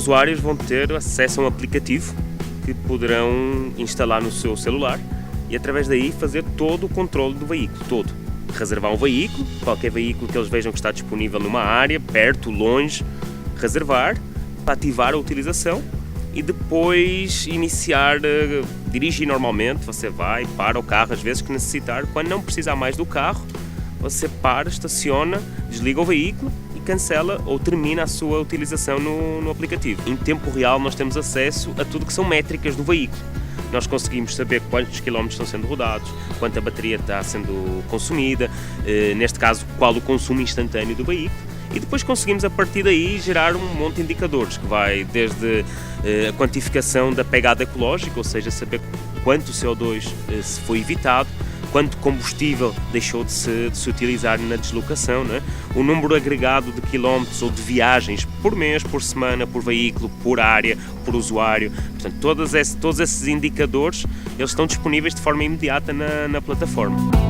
usuários vão ter acesso a um aplicativo que poderão instalar no seu celular e através daí fazer todo o controle do veículo, todo. Reservar um veículo, qualquer veículo que eles vejam que está disponível numa área, perto, longe, reservar, ativar a utilização e depois iniciar, dirigir normalmente. Você vai, para o carro às vezes que necessitar. Quando não precisar mais do carro, você para, estaciona, desliga o veículo e cancela ou termina a sua utilização no aplicativo. Em tempo real nós temos acesso a tudo que são métricas do veículo. Nós conseguimos saber quantos quilómetros estão sendo rodados, quanta bateria está sendo consumida, neste caso qual o consumo instantâneo do veículo, e depois conseguimos a partir daí gerar um monte de indicadores que vai desde a quantificação da pegada ecológica, ou seja, saber quanto CO2 se foi evitado, quanto combustível deixou de se utilizar na deslocação, não é? O número agregado de quilómetros ou de viagens por mês, por semana, por veículo, por área, por usuário. Portanto, todos esses indicadores eles estão disponíveis de forma imediata na plataforma.